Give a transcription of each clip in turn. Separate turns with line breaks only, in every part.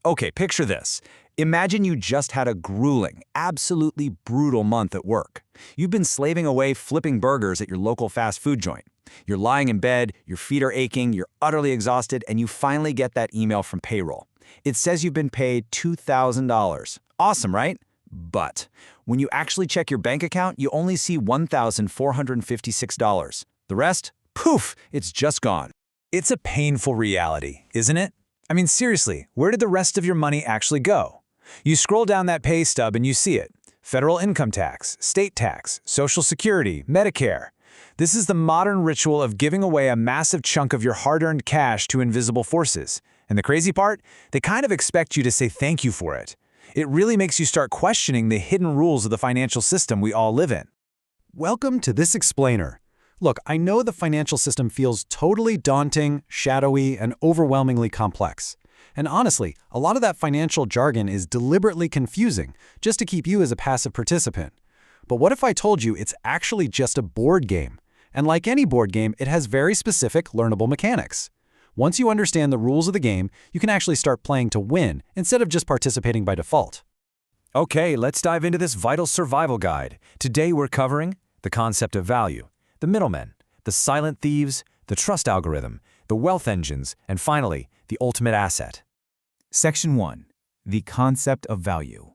Okay, picture this. Imagine you just had a grueling, absolutely brutal month at work. You've been slaving away flipping burgers at your local fast food joint. You're lying in bed, your feet are aching, you're utterly exhausted, and you finally get that email from payroll. It says you've been paid $2,000. Awesome, right? But when you actually check your bank account, you only see $1,456. The rest? Poof, it's just gone.
It's a painful reality, isn't it? I mean, seriously, where did the rest of your money actually go? You scroll down that pay stub and you see it. Federal income tax, state tax, Social Security, Medicare. This is the modern ritual of giving away a massive chunk of your hard-earned cash to invisible forces. And the crazy part? They kind of expect you to say thank you for it. It really makes you start questioning the hidden rules of the financial system we all live in.
Welcome to this explainer. Look, I know the financial system feels totally daunting, shadowy, and overwhelmingly complex. And honestly, a lot of that financial jargon is deliberately confusing, just to keep you as a passive participant. But what if I told you it's actually just a board game? And like any board game, it has very specific, learnable mechanics. Once you understand the rules of the game, you can actually start playing to win, instead of just participating by default.
Okay, let's dive into this vital survival guide. Today we're covering the concept of value, the middlemen, the silent thieves, the trust algorithm, the wealth engines, and finally, the ultimate asset. Section 1. The concept of value.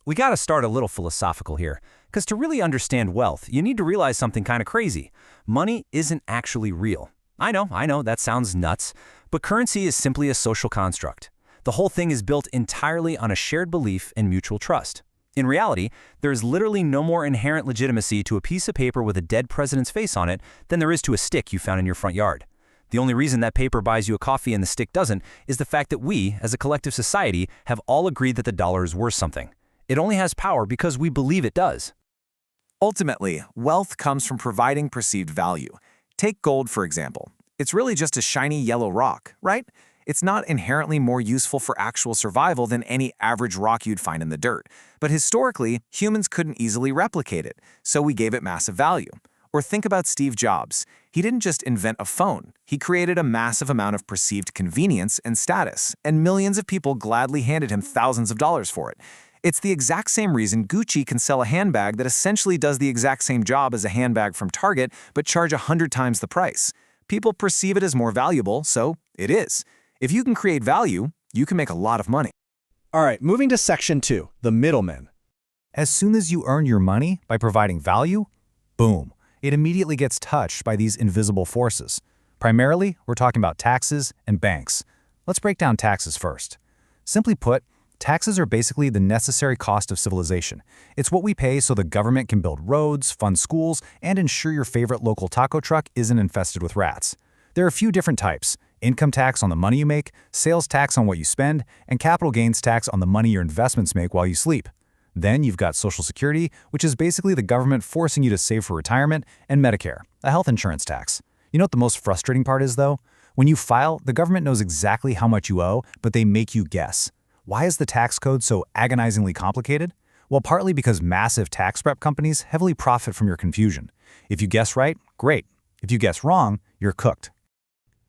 We gotta start a little philosophical here, because to really understand wealth, you need to realize something kind of crazy. Money isn't actually real. I know, that sounds nuts, but currency is simply a social construct. The whole thing is built entirely on a shared belief and mutual trust. In reality, there is literally no more inherent legitimacy to a piece of paper with a dead president's face on it than there is to a stick you found in your front yard. The only reason that paper buys you a coffee and the stick doesn't is the fact that we, as a collective society, have all agreed that the dollar is worth something. It only has power because we believe it does.
Ultimately, wealth comes from providing perceived value. Take gold, for example. It's really just a shiny yellow rock, right? It's not inherently more useful for actual survival than any average rock you'd find in the dirt. But historically, humans couldn't easily replicate it, so we gave it massive value. Or think about Steve Jobs. He didn't just invent a phone. He created a massive amount of perceived convenience and status, and millions of people gladly handed him thousands of dollars for it. It's the exact same reason Gucci can sell a handbag that essentially does the exact same job as a handbag from Target, but charge 100 times the price. People perceive it as more valuable, so it is. If you can create value, you can make a lot of money.
All right, moving to Section 2, the middlemen.
As soon as you earn your money by providing value, boom, it immediately gets touched by these invisible forces. Primarily, we're talking about taxes and banks. Let's break down taxes first. Simply put, taxes are basically the necessary cost of civilization. It's what we pay so the government can build roads, fund schools, and ensure your favorite local taco truck isn't infested with rats. There are a few different types: income tax on the money you make, sales tax on what you spend, and capital gains tax on the money your investments make while you sleep. Then you've got Social Security, which is basically the government forcing you to save for retirement, and Medicare, a health insurance tax. You know what the most frustrating part is, though? When you file, the government knows exactly how much you owe, but they make you guess. Why is the tax code so agonizingly complicated? Well, partly because massive tax prep companies heavily profit from your confusion. If you guess right, great. If you guess wrong, you're cooked.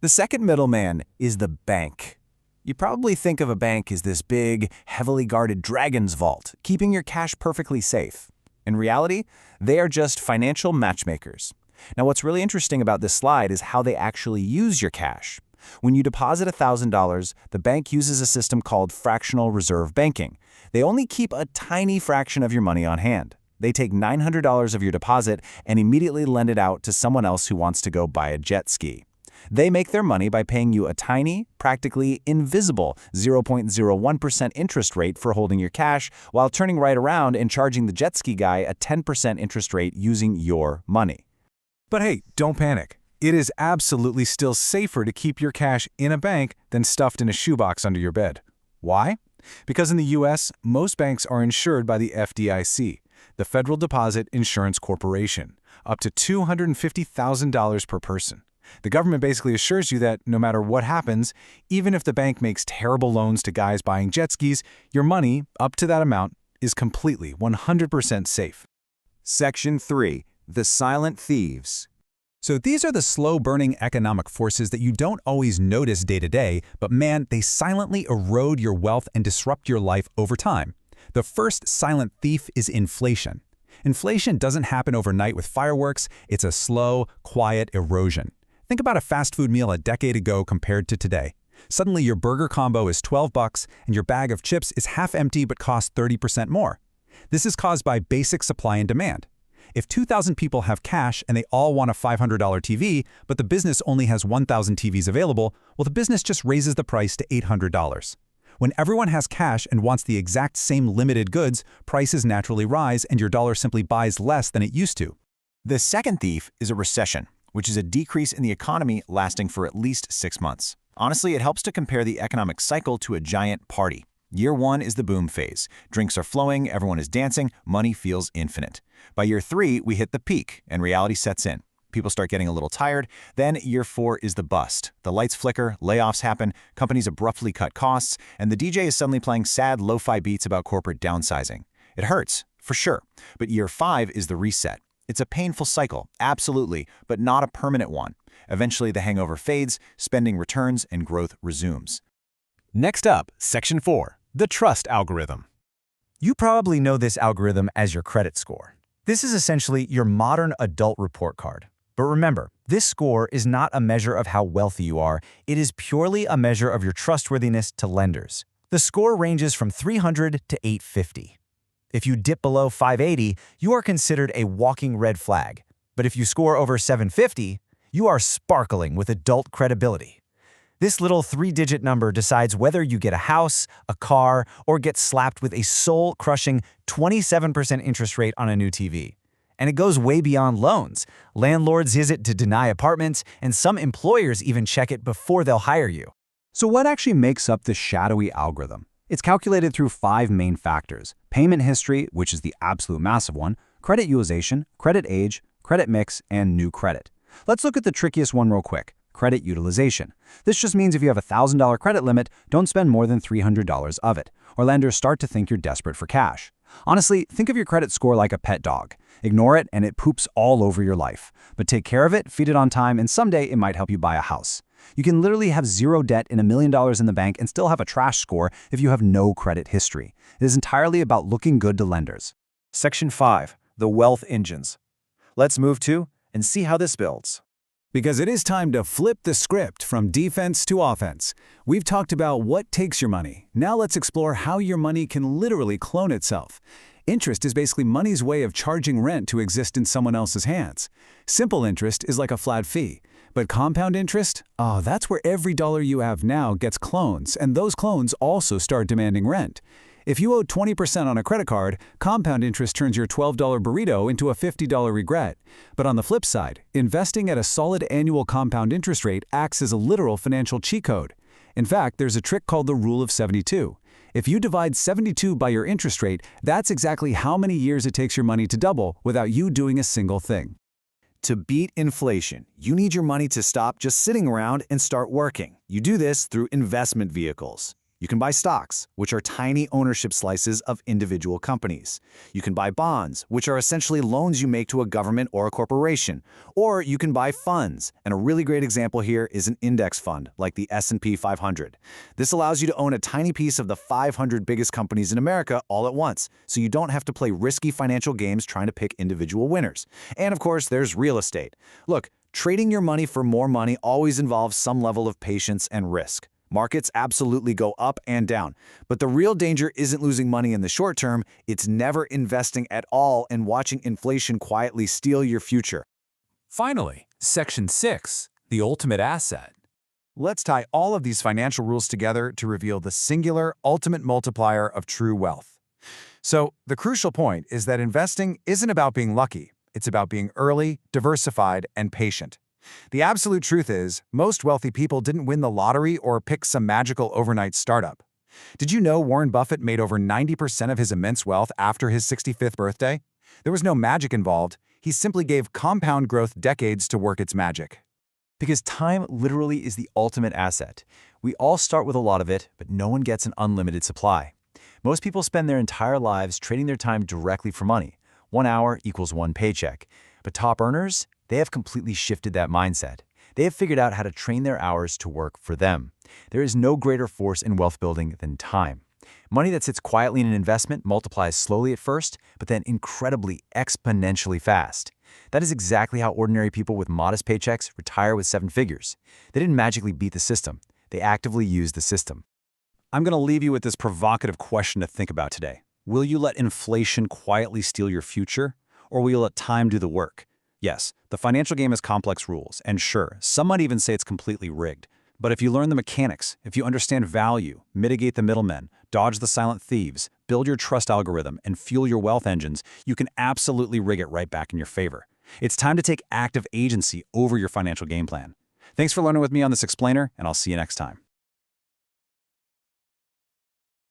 The second middleman is the bank. You probably think of a bank as this big, heavily guarded dragon's vault, keeping your cash perfectly safe. In reality, they are just financial matchmakers. Now, what's really interesting about this slide is how they actually use your cash. When you deposit $1,000, the bank uses a system called fractional reserve banking. They only keep a tiny fraction of your money on hand. They take $900 of your deposit and immediately lend it out to someone else who wants to go buy a jet ski. They make their money by paying you a tiny, practically invisible 0.01% interest rate for holding your cash, while turning right around and charging the jet ski guy a 10% interest rate using your money.
But hey, don't panic. It is absolutely still safer to keep your cash in a bank than stuffed in a shoebox under your bed. Why? Because in the US, most banks are insured by the FDIC, the Federal Deposit Insurance Corporation, up to $250,000 per person. The government basically assures you that no matter what happens, even if the bank makes terrible loans to guys buying jet skis, your money, up to that amount, is completely 100% safe.
Section 3. The silent thieves.
So these are the slow-burning economic forces that you don't always notice day to day, but man, they silently erode your wealth and disrupt your life over time. The first silent thief is inflation. Inflation doesn't happen overnight with fireworks, it's a slow, quiet erosion. Think about a fast food meal a decade ago compared to today. Suddenly your burger combo is $12 and your bag of chips is half empty but costs 30% more. This is caused by basic supply and demand. If 2,000 people have cash and they all want a $500 TV, but the business only has 1,000 TVs available, well, the business just raises the price to $800. When everyone has cash and wants the exact same limited goods, prices naturally rise and your dollar simply buys less than it used to.
The second thief is a recession, which is a decrease in the economy lasting for at least 6 months. Honestly, it helps to compare the economic cycle to a giant party. Year 1 is the boom phase. Drinks are flowing, everyone is dancing, money feels infinite. By year 3, we hit the peak, and reality sets in. People start getting a little tired. Then year 4 is the bust. The lights flicker, layoffs happen, companies abruptly cut costs, and the DJ is suddenly playing sad lo-fi beats about corporate downsizing. It hurts, for sure. But year 5 is the reset. It's a painful cycle, absolutely, but not a permanent one. Eventually, the hangover fades, spending returns, and growth resumes.
Next up, Section 4, the trust algorithm.
You probably know this algorithm as your credit score. This is essentially your modern adult report card. But remember, this score is not a measure of how wealthy you are. It is purely a measure of your trustworthiness to lenders. The score ranges from 300 to 850. If you dip below 580, you are considered a walking red flag. But if you score over 750, you are sparkling with adult credibility. This little 3-digit number decides whether you get a house, a car, or get slapped with a soul-crushing 27% interest rate on a new TV. And it goes way beyond loans. Landlords use it to deny apartments, and some employers even check it before they'll hire you.
So what actually makes up this shadowy algorithm? It's calculated through 5 main factors: payment history, which is the absolute massive one, credit utilization, credit age, credit mix, and new credit. Let's look at the trickiest one real quick: credit utilization. This just means if you have a $1,000 credit limit, don't spend more than $300 of it, or lenders start to think you're desperate for cash. Honestly, think of your credit score like a pet dog. Ignore it and it poops all over your life. But take care of it, feed it on time, and someday it might help you buy a house. You can literally have zero debt and $1 million in the bank and still have a trash score if you have no credit history. It is entirely about looking good to lenders.
Section 5, the wealth engines. Let's move to and see how this builds.
Because it is time to flip the script from defense to offense. We've talked about what takes your money. Now let's explore how your money can literally clone itself. Interest is basically money's way of charging rent to exist in someone else's hands. Simple interest is like a flat fee. But compound interest? Oh, that's where every dollar you have now gets clones, and those clones also start demanding rent. If you owe 20% on a credit card, compound interest turns your $12 burrito into a $50 regret. But on the flip side, investing at a solid annual compound interest rate acts as a literal financial cheat code. In fact, there's a trick called the Rule of 72. If you divide 72 by your interest rate, that's exactly how many years it takes your money to double without you doing a single thing.
To beat inflation, you need your money to stop just sitting around and start working. You do this through investment vehicles. You can buy stocks, which are tiny ownership slices of individual companies. You can buy bonds, which are essentially loans you make to a government or a corporation. Or you can buy funds, and a really great example here is an index fund, like the S&P 500. This allows you to own a tiny piece of the 500 biggest companies in America all at once, so you don't have to play risky financial games trying to pick individual winners. And of course, there's real estate. Look, trading your money for more money always involves some level of patience and risk. Markets absolutely go up and down, but the real danger isn't losing money in the short term, it's never investing at all and watching inflation quietly steal your future.
Finally, Section 6, the ultimate asset.
Let's tie all of these financial rules together to reveal the singular ultimate multiplier of true wealth. So, the crucial point is that investing isn't about being lucky. It's about being early, diversified, and patient. The absolute truth is, most wealthy people didn't win the lottery or pick some magical overnight startup. Did you know Warren Buffett made over 90% of his immense wealth after his 65th birthday? There was no magic involved. He simply gave compound growth decades to work its magic.
Because time literally is the ultimate asset. We all start with a lot of it, but no one gets an unlimited supply. Most people spend their entire lives trading their time directly for money. 1 hour equals 1 paycheck. But top earners, They have completely shifted that mindset. They have figured out how to train their hours to work for them. There is no greater force in wealth building than time. Money that sits quietly in an investment multiplies slowly at first, but then incredibly exponentially fast. That is exactly how ordinary people with modest paychecks retire with 7 figures. They didn't magically beat the system. They actively used the system.
I'm going to leave you with this provocative question to think about today. Will you let inflation quietly steal your future, or will you let time do the work? Yes, the financial game has complex rules, and sure, some might even say it's completely rigged. But if you learn the mechanics, if you understand value, mitigate the middlemen, dodge the silent thieves, build your trust algorithm, and fuel your wealth engines, you can absolutely rig it right back in your favor. It's time to take active agency over your financial game plan. Thanks for learning with me on this explainer, and I'll see you next time.